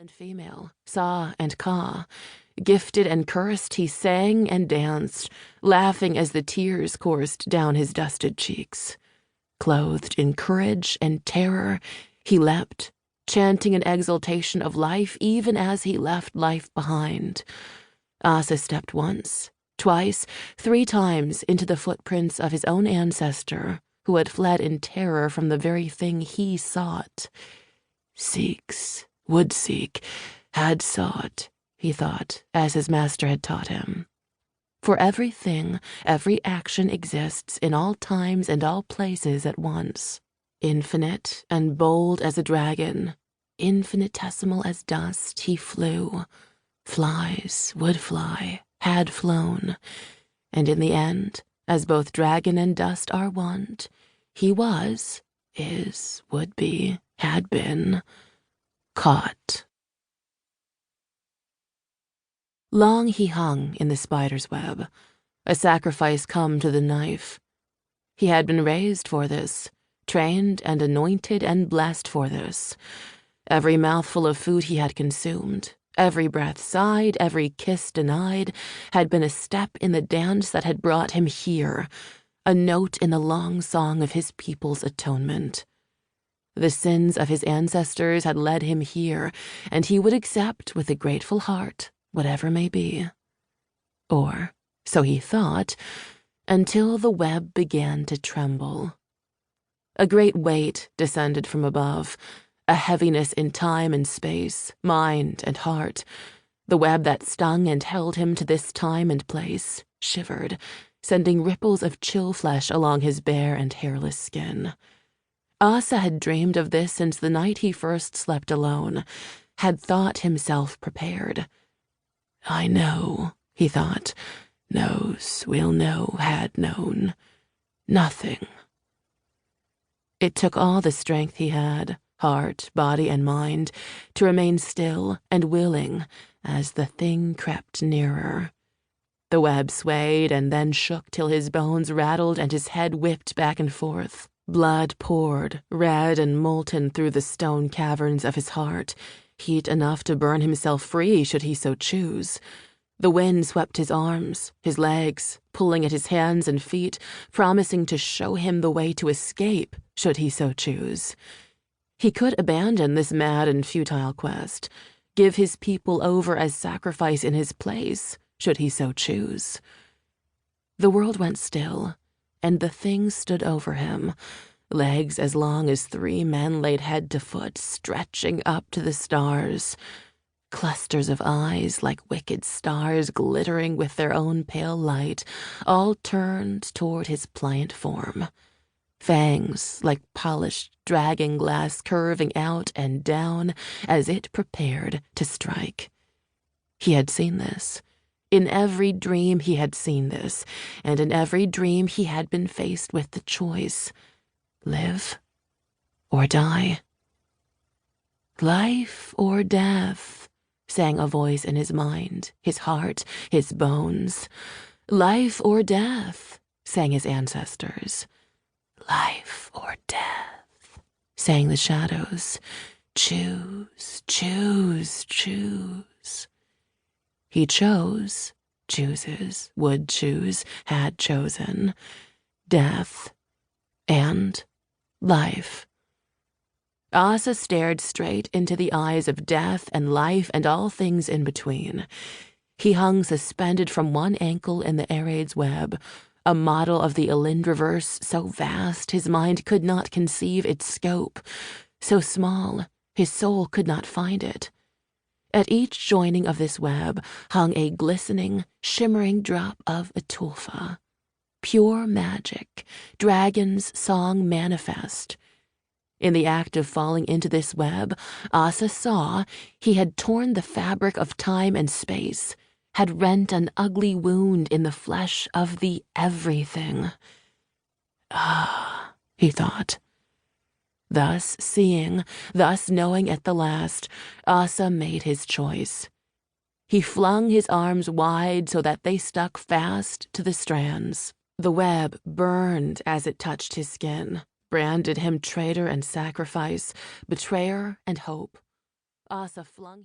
and female, Sa and Ka. Gifted and cursed, he sang and danced, laughing as the tears coursed down his dusted cheeks. Clothed in courage and terror, he leapt, chanting an exultation of life even as he left life behind. Aasah stepped once, twice, 3 times into the footprints of his own ancestor, who had fled in terror from the very thing he sought. Would seek, had sought, he thought, as his master had taught him. For everything, every action exists in all times and all places at once. Infinite and bold as a dragon, infinitesimal as dust, he flew. Flies, would fly, had flown. And in the end, as both dragon and dust are wont, he was, is, would be, had been, caught. Long he hung in the spider's web, a sacrifice come to the knife. He had been raised for this, trained and anointed and blessed for this. Every mouthful of food he had consumed, every breath sighed, every kiss denied, had been a step in the dance that had brought him here, a note in the long song of his people's atonement. The sins of his ancestors had led him here, and he would accept with a grateful heart whatever may be. Or, so he thought, until the web began to tremble. A great weight descended from above, a heaviness in time and space, mind and heart. The web that stung and held him to this time and place shivered, sending ripples of chill flesh along his bare and hairless skin. Aasah had dreamed of this since the night he first slept alone, had thought himself prepared. I know, he thought, knows, will know, had known. Nothing. It took all the strength he had, heart, body, and mind, to remain still and willing as the thing crept nearer. The web swayed and then shook till his bones rattled and his head whipped back and forth. Blood poured, red and molten through the stone caverns of his heart, heat enough to burn himself free should he so choose. The wind swept his arms, his legs, pulling at his hands and feet, promising to show him the way to escape should he so choose. He could abandon this mad and futile quest, give his people over as sacrifice in his place should he so choose. The world went still, and the thing stood over him, legs as long as 3 men laid head to foot, stretching up to the stars. Clusters of eyes like wicked stars glittering with their own pale light, all turned toward his pliant form. Fangs like polished dragon glass curving out and down as it prepared to strike. He had seen this. In every dream he had seen this, and in every dream he had been faced with the choice: live or die. Life or death, sang a voice in his mind, his heart, his bones. Life or death, sang his ancestors. Life or death, sang the shadows. Choose, choose, choose. He chose, chooses, would choose, had chosen, death and life. Aasah stared straight into the eyes of death and life and all things in between. He hung suspended from one ankle in the Araid's web, a model of the Illindriverse so vast his mind could not conceive its scope, so small his soul could not find it. At each joining of this web hung a glistening, shimmering drop of Atulfa. Pure magic, dragon's song manifest. In the act of falling into this web, Aasah saw he had torn the fabric of time and space, had rent an ugly wound in the flesh of the everything. Ah, he thought. Thus seeing, thus knowing at the last, Aasah made his choice. He flung his arms wide so that they stuck fast to the strands. The web burned as it touched his skin, branded him traitor and sacrifice, betrayer and hope. Aasah flung